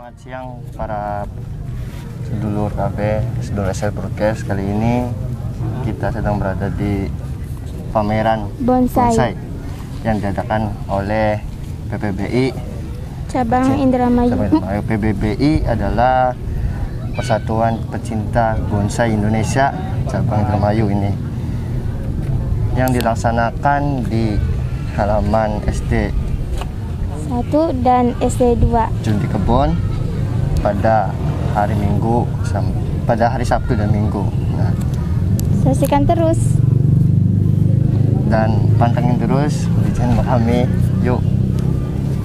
Selamat siang para sedulur KB, sedulur SL Broadcast. Kali ini kita sedang berada di pameran bonsai yang diadakan oleh PPBI Cabang Indramayu. PPBI adalah Persatuan Pecinta Bonsai Indonesia Cabang Indramayu ini, yang dilaksanakan di halaman SD 1 dan SD 2 Junti Kebon pada hari Minggu pada hari Sabtu dan Minggu. Nah, saksikan terus dan pantengin terus di channel kami. Yuk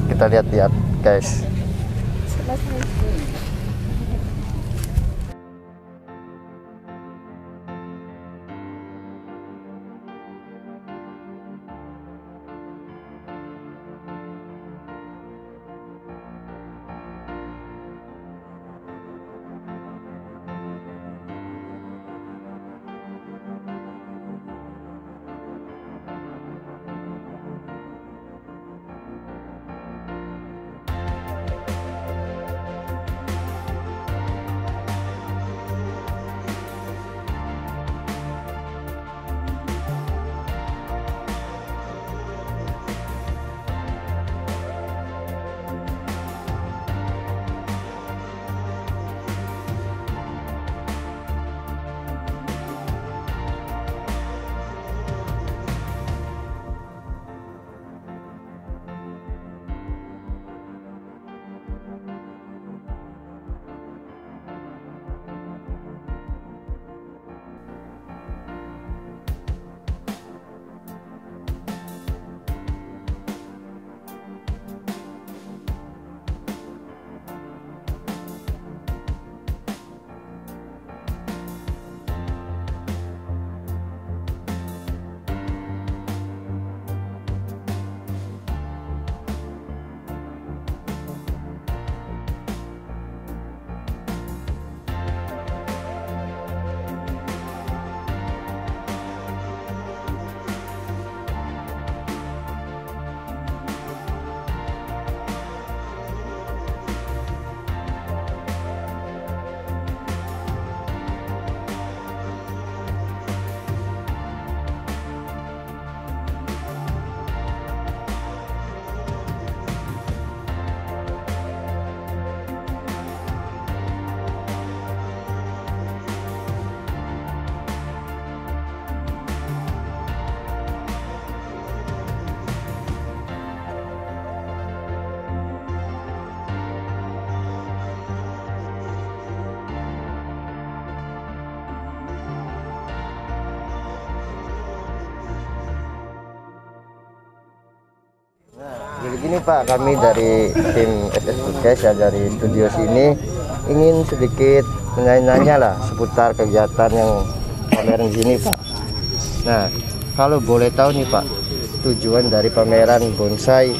kita lihat-lihat guys. Jadi gini Pak, kami dari tim SS Broadcast ya, dari studio sini ingin sedikit menanya lah seputar kegiatan yang pameran di sini Pak. Nah, kalau boleh tahu nih Pak, tujuan dari pameran bonsai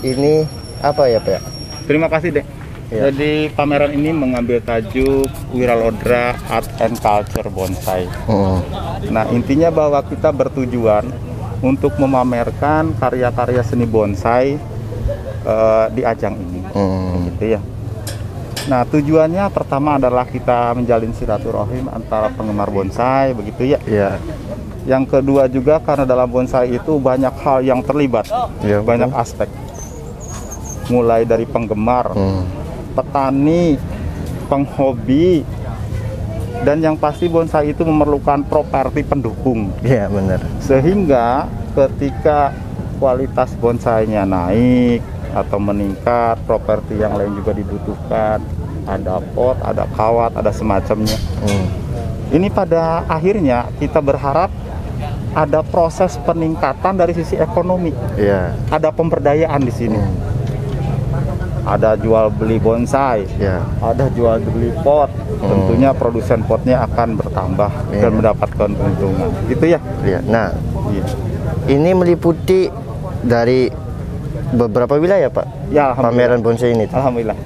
ini apa ya Pak? Terima kasih Dek. Ya. Jadi pameran ini mengambil tajuk Wiralodra Art and Culture Bonsai. Nah, intinya bahwa kita bertujuan untuk memamerkan karya-karya seni bonsai di ajang ini, gitu ya. Nah, tujuannya pertama adalah kita menjalin silaturahim antara penggemar bonsai, begitu ya. Ya. Yang kedua juga karena dalam bonsai itu banyak hal yang terlibat, Ya, banyak aspek, mulai dari penggemar, petani, penghobi, dan yang pasti bonsai itu memerlukan properti pendukung. Iya benar. Sehingga ketika kualitas bonsainya naik atau meningkat, properti yang lain juga dibutuhkan. Ada pot, ada kawat, ada semacamnya. Ini pada akhirnya kita berharap ada proses peningkatan dari sisi ekonomi. Iya. Ada pemberdayaan di sini. Ada jual beli bonsai, Ya. ada jual beli pot. Tentunya produsen potnya akan bertambah dan mendapatkan keuntungan, gitu ya. Iya. Nah, Iya. ini meliputi dari beberapa wilayah Pak. Ya, Pameran bonsai ini. Alhamdulillah.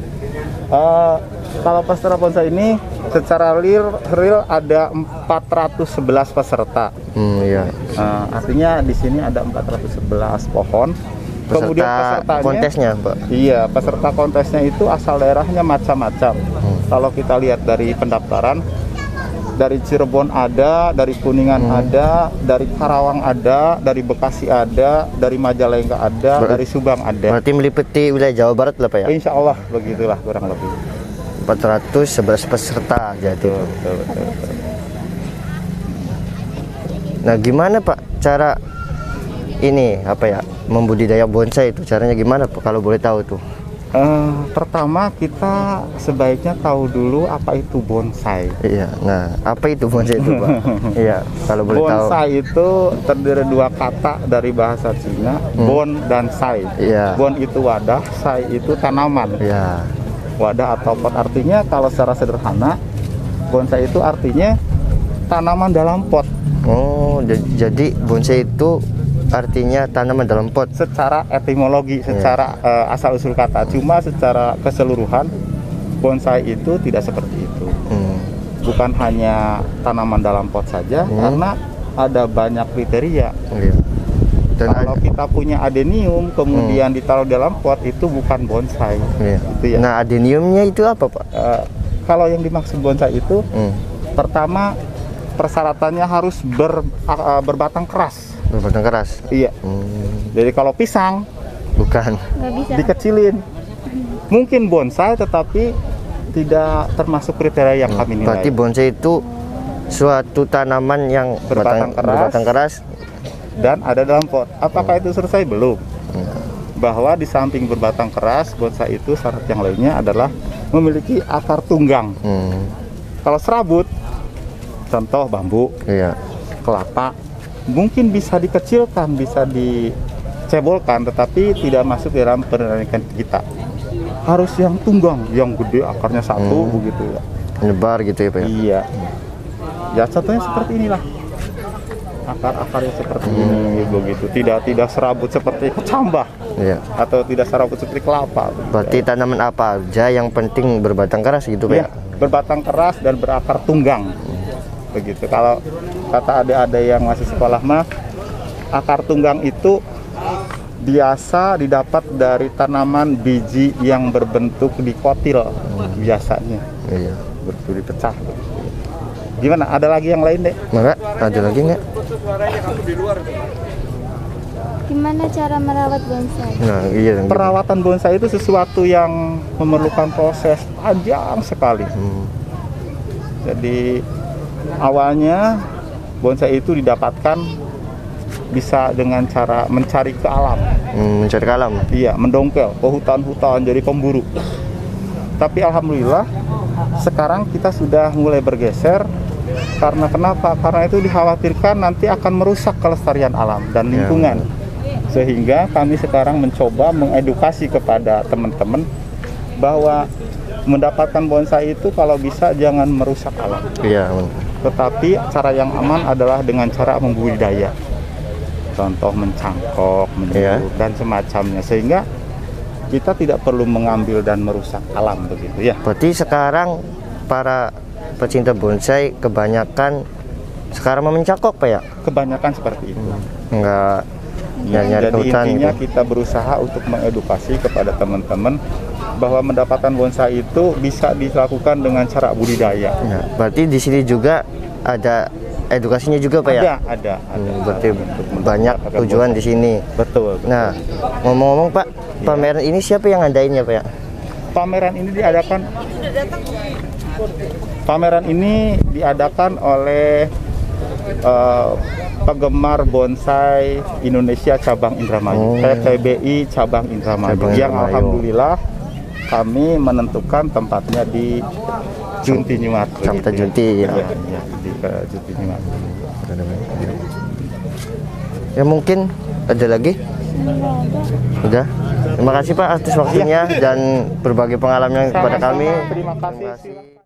Kalau peserta bonsai ini secara real ada 411 peserta. Iya. Artinya di sini ada 411 pohon Kemudian peserta kontesnya, Pak. Iya, peserta kontesnya itu asal daerahnya macam-macam. Kalau kita lihat dari pendaftaran, dari Cirebon ada, dari Kuningan ada, dari Karawang ada, dari Bekasi ada, dari Majalengka ada, dari Subang ada. Berarti meliputi wilayah Jawa Barat lah, Pak ya? Insya Allah begitulah kurang lebih. 411 peserta jadi. Betul. Nah, gimana Pak cara ini apa ya membudidaya bonsai itu? Caranya gimana Pak kalau boleh tahu tuh? Pertama kita sebaiknya tahu dulu apa itu bonsai. Iya. Nah, apa itu bonsai itu, Pak? Iya, kalau boleh tahu. Bonsai itu terdiri dua kata dari bahasa Cina, bon dan sai. Iya. Bon itu wadah, sai itu tanaman. Iya. Wadah atau pot, artinya kalau secara sederhana bonsai itu artinya tanaman dalam pot. Oh, jadi bonsai itu artinya tanaman dalam pot. Secara etimologi, secara asal usul kata, cuma secara keseluruhan bonsai itu tidak seperti itu. Bukan hanya tanaman dalam pot saja, karena ada banyak kriteria. Iya. Dan kalau kita punya adenium kemudian ditaruh dalam pot, itu bukan bonsai. Iya. Itu ya. Nah, adeniumnya itu apa, Pak? Kalau yang dimaksud bonsai itu pertama persyaratannya harus berbatang keras. Berbatang keras. Iya. Jadi kalau pisang bukan, Nggak bisa. dikecilin. Mungkin bonsai tetapi tidak termasuk kriteria yang kami nilai. Berarti bonsai itu suatu tanaman yang berbatang keras dan ada dalam pot. Apakah itu selesai? Belum. Bahwa di samping berbatang keras, bonsai itu syarat yang lainnya adalah memiliki akar tunggang. Kalau serabut, contoh bambu, iya, kelapa, mungkin bisa dikecilkan, bisa dicebolkan, tetapi tidak masuk dalam penelitian kita. Harus yang tunggang, yang gede, akarnya satu, begitu ya. Menyebar gitu ya, Pak ya? Iya. Ya contohnya seperti inilah. Akar-akarnya seperti ini, begitu. Tidak serabut seperti kecambah. Iya. Atau tidak serabut seperti kelapa. Berarti tanaman apa aja yang penting berbatang keras gitu, Pak? Ya, berbatang keras dan berakar tunggang. Begitu. Kalau kata adik-adik yang masih sekolah mah, akar tunggang itu biasa didapat dari tanaman biji yang berbentuk dikotil biasanya. Iya. Betul, dipecah. Gimana? Ada lagi yang lain, Dek? Enggak? Ada lagi nggak? Gimana cara merawat bonsai? Nah, iya. Perawatan bonsai itu sesuatu yang memerlukan proses panjang sekali. Jadi awalnya bonsai itu didapatkan bisa dengan cara mencari ke alam. Mencari ke alam? Iya, mendongkel ke hutan-hutan jadi pemburu. Tapi alhamdulillah sekarang kita sudah mulai bergeser. Karena kenapa? Karena itu dikhawatirkan nanti akan merusak kelestarian alam dan lingkungan. Sehingga kami sekarang mencoba mengedukasi kepada teman-teman bahwa mendapatkan bonsai itu kalau bisa jangan merusak alam. Iya. Tetapi cara yang aman adalah dengan cara membudidaya. Contoh mencangkok, menyuruh, dan semacamnya. Sehingga kita tidak perlu mengambil dan merusak alam begitu ya. Berarti sekarang para pecinta bonsai kebanyakan sekarang mencangkok, Pak ya? Kebanyakan seperti itu. Enggak nyari Jadi hutan intinya gitu. kita berusaha untuk mengedukasi kepada teman-teman bahwa mendapatkan bonsai itu bisa dilakukan dengan cara budidaya. Ya, berarti di sini juga ada edukasinya juga, Pak ya? Ada. Berarti banyak tujuan di sini. Betul. Nah, ngomong-ngomong Pak, pameran ini siapa yang ngadainnya, Pak ya? Pameran ini diadakan oleh penggemar bonsai Indonesia cabang Indramayu, PTBI cabang Indramayu, yang alhamdulillah kami menentukan tempatnya di Junti Nyumat. Kecamatan Junti ya. Iya, di Junti Nyumat. Ya mungkin ada lagi? Udah. Terima kasih Pak atas waktunya dan berbagi pengalaman kepada kami. Terima kasih.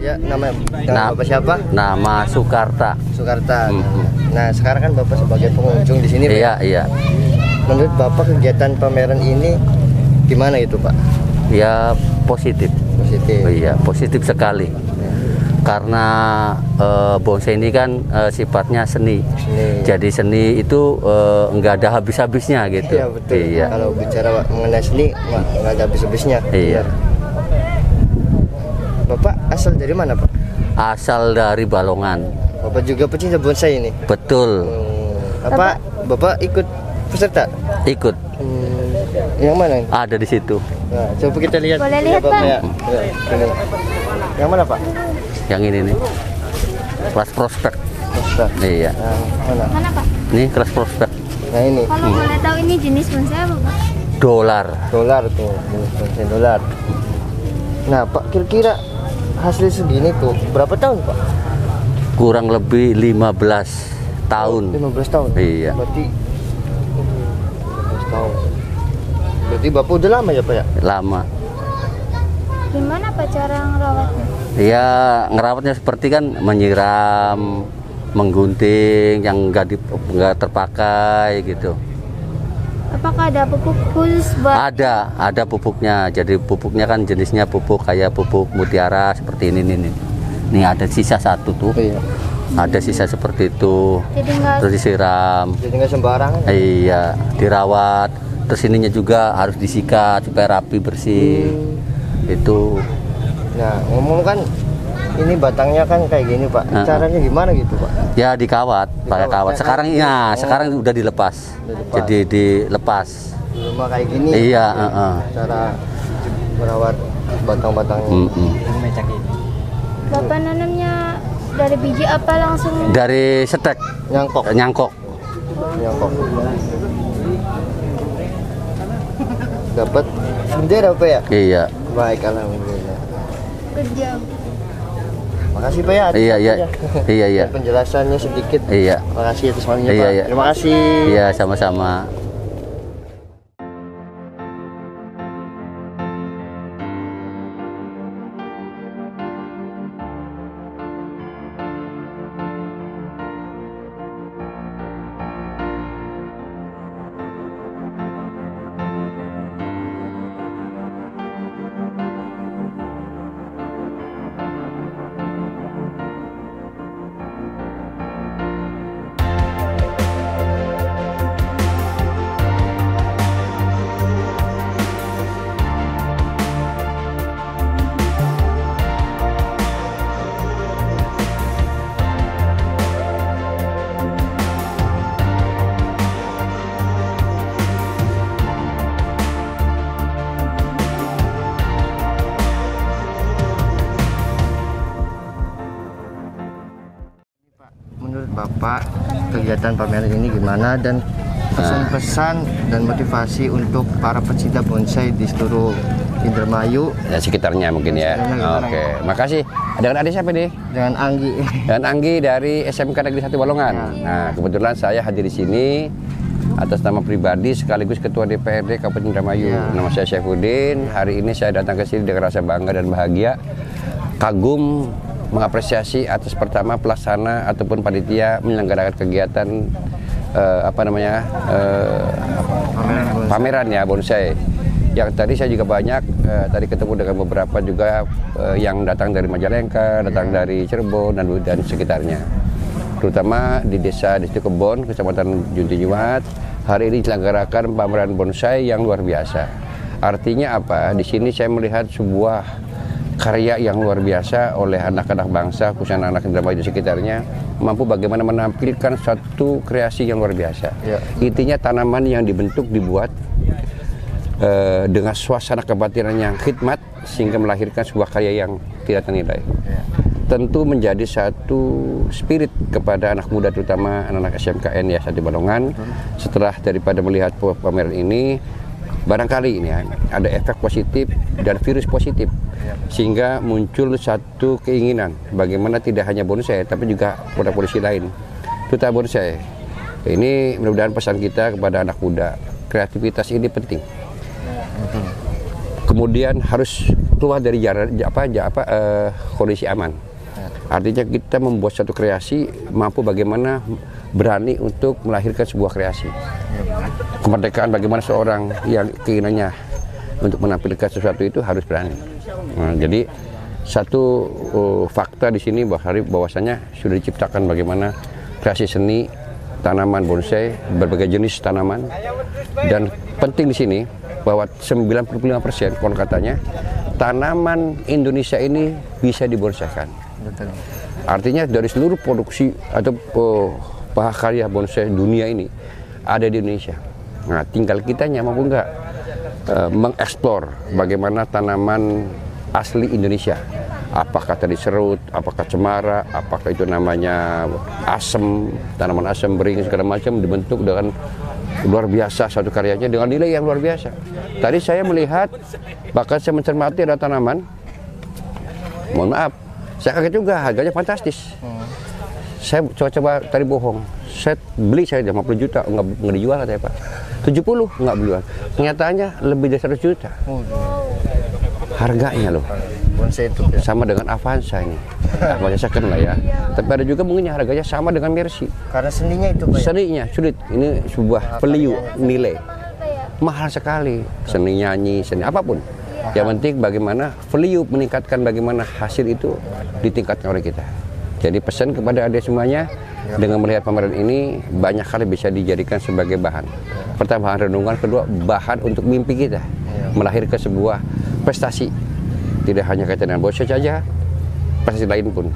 Ya, nama Bapak siapa? Nama Sukarta. Sukarta. Nah, sekarang kan Bapak sebagai pengunjung di sini, Pak. Iya, iya. Menurut Bapak kegiatan pameran ini gimana itu, Pak? Ya positif. Positif. Iya, positif sekali. Karena bonsai ini kan sifatnya seni. Jadi seni itu enggak ada habis-habisnya gitu. Iya, betul. Iya. Kalau bicara mengenai seni, nggak ada habis-habisnya. Iya. Bapak asal dari mana, Pak? Asal dari Balongan. Bapak juga pecinta bonsai ini? Betul. Apa Bapak ikut peserta? Ikut. Yang mana? Ada di situ. Nah, coba kita lihat. Boleh lihat, Bapak, Pak? ya. Ya, ini. Yang mana, Pak? Yang ini nih. Kelas prospek. Peserta. Iya. Yang mana? Mana, Pak? Ini kelas prospek. Nah, ini. Kalau boleh tahu ini jenis bonsai apa, Pak? Dolar. Dolar tuh, jenis bonsai dolar. Nah, Pak, kira-kira hasil segini tuh berapa tahun, Pak? Kurang lebih 15 tahun. 15 tahun. Iya. Berarti 15 tahun. Berarti Bapak udah lama ya, Pak ya? Lama. Gimana, Pak, cara ngerawatnya? Ya ngerawatnya seperti kan menyiram, menggunting yang nggak terpakai gitu. Apakah ada pupuk khusus buat? Ada pupuknya. Jadi pupuknya kan jenisnya pupuk kayak pupuk mutiara seperti ini nih. Nih ada sisa satu tuh. Iya. Ada sisa seperti itu. Jadi nggak Terus disiram. Jadi nggak sembarangan. Iya, dirawat. Terus ininya juga harus disikat supaya rapi bersih. Itu. Nah, ngomong kan ini batangnya kan kayak gini, Pak. Caranya gimana gitu, Pak? Ya dikawat, pakai kawat. Sekarang ya, sekarang udah dilepas. Jadi dilepas. Di rumah kayak gini. Iya, Cara merawat batang-batangnya. Bapak nanamnya dari biji apa langsung? Dari setek, Nyangkok. nyangkok. Nyangkok. Dapat bendera, Pak ya? Iya. Baik, alhamdulillah. Kerja. Makasih, Pak ya. atas Iya, iya. waktunya. Iya, iya. Penjelasannya sedikit. Iya. Makasih atas waktunya, Iya, Pak. iya. Terima kasih. Iya, sama-sama. Menurut Bapak, kegiatan pameran ini gimana dan pesan-pesan dan motivasi untuk para pecinta bonsai di seluruh Indramayu Ya sekitarnya mungkin ya. Oke, makasih. Dengan adik siapa nih? dengan Anggi? Dan Anggi dari SMK Negeri 1 Balongan. Nah, kebetulan saya hadir di sini atas nama pribadi sekaligus Ketua DPRD Kabupaten Indramayu. Nama saya Syaifuddin. Hari ini saya datang ke sini dengan rasa bangga dan bahagia, kagum, mengapresiasi atas pertama pelaksana ataupun panitia menyelenggarakan kegiatan pameran ya bonsai. Yang tadi saya juga banyak tadi ketemu dengan beberapa juga yang datang dari Majalengka, datang dari Cirebon dan sekitarnya. Terutama di Desa Kebon, Kecamatan Juntinyuat, hari ini diselenggarakan pameran bonsai yang luar biasa. Artinya apa? Di sini saya melihat sebuah karya yang luar biasa oleh anak-anak bangsa, khususnya anak-anak Indramayu di sekitarnya, mampu bagaimana menampilkan satu kreasi yang luar biasa. Ya. Intinya tanaman yang dibentuk, dibuat dengan suasana kebatinan yang khidmat sehingga melahirkan sebuah karya yang tidak ternilai. Tentu menjadi satu spirit kepada anak muda, terutama anak-anak SMKN ya di Balongan. Setelah daripada melihat pameran ini, barangkali ini ya, ada efek positif dan virus positif, sehingga muncul satu keinginan bagaimana tidak hanya bonsai tapi juga produk-produksi lain, terutama bonsai. Ini mudah-mudahan pesan kita kepada anak muda, kreativitas ini penting. kemudian harus keluar dari kondisi aman. Artinya kita membuat satu kreasi mampu bagaimana berani untuk melahirkan sebuah kreasi. Kemerdekaan bagaimana seorang yang keinginannya untuk menampilkan sesuatu itu harus berani. Nah, jadi satu fakta di sini bahwasanya sudah diciptakan bagaimana kreasi seni tanaman bonsai, berbagai jenis tanaman, dan penting di sini bahwa 95% konon katanya tanaman Indonesia ini bisa dibonsaikan. Artinya dari seluruh produksi atau karya bonsai dunia ini ada di Indonesia. Nah, tinggal kitanya mampu nggak mengeksplor bagaimana tanaman asli Indonesia. Apakah tadi serut, apakah cemara, apakah itu namanya asem, tanaman asem, beringin segala macam dibentuk dengan luar biasa satu karyanya dengan nilai yang luar biasa. Tadi saya melihat, bahkan saya mencermati ada tanaman, mohon maaf, saya kaget juga, harganya fantastis. Saya coba tadi bohong, saya beli saya 50 juta, nggak dijual katanya Pak. 70 nggak dijual, kenyataannya lebih dari 100 juta. Harganya loh. Bonsai itu sama dengan Avanza ini. Avanza second lah ya. Tapi ada juga mungkin yang harganya sama dengan Mercy. karena seninya itu Pak. Seninya sulit. Ini sebuah peliu nilai. Mahal sekali. Seni nyanyi, seni apapun. Yang penting bagaimana value meningkatkan, bagaimana hasil itu ditingkatkan oleh kita. Jadi pesan kepada adik semuanya, dengan melihat pameran ini banyak kali bisa dijadikan sebagai bahan. Pertama bahan renungan, kedua bahan untuk mimpi kita, melahirkan sebuah prestasi. Tidak hanya kaitan dengan bonsai saja, prestasi lain pun.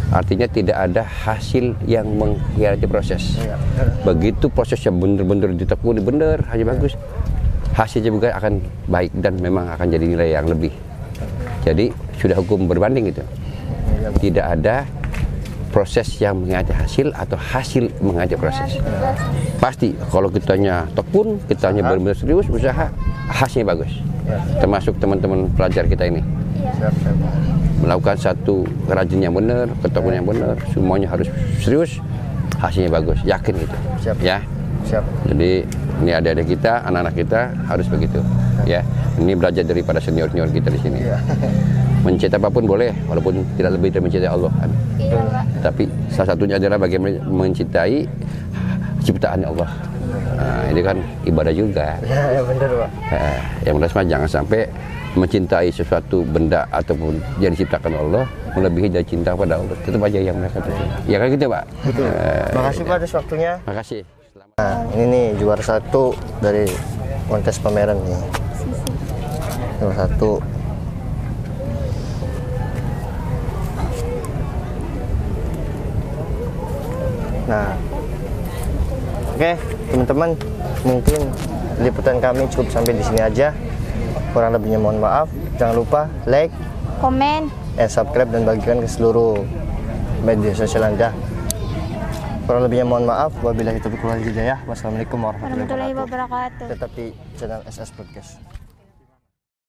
Artinya tidak ada hasil yang mengkhianati proses. Begitu prosesnya benar-benar ditekuni, benar, hanya bagus, hasilnya juga akan baik dan memang akan jadi nilai yang lebih. Jadi sudah hukum berbanding itu. Tidak ada proses yang mengkhianati hasil atau hasil mengkhianati proses. Pasti kalau kitanya tekun, kitanya benar-benar serius, usaha, hasilnya bagus. Termasuk teman-teman pelajar kita ini. Melakukan satu kerajinan yang benar, ketekunan yang benar, semuanya harus serius, hasilnya bagus, yakin itu. Ya. Siap. Jadi ini adik-adik kita, anak-anak kita harus begitu. Ya. Ini belajar daripada senior-senior kita di sini. Mencintai apapun boleh, walaupun tidak lebih dari mencintai Allah. Iya, Pak. Tapi salah satunya adalah bagaimana mencintai ciptaan Allah. Nah, ini kan ibadah juga. Ya benar Pak. Yang jelas jangan sampai mencintai sesuatu benda ataupun yang diciptakan Allah melebihi dari cinta pada Allah. Tetap aja yang mereka terima. Ya kan gitu Pak. Betul. Makasih Pak atas waktunya. Makasih. Nah, ini nih juara 1 dari kontes pameran nih. Juara 1. Nah, oke teman-teman, mungkin liputan kami cukup sampai di sini aja. Kurang lebihnya mohon maaf. Jangan lupa like, Komen. subscribe dan bagikan ke seluruh media sosial Anda. Kurang lebihnya mohon maaf. Wabillahi taufiq wal hidayah. Wassalamualaikum warahmatullahi Warahmatullahi wabarakatuh. wabarakatuh. Tetap di channel SS Podcast.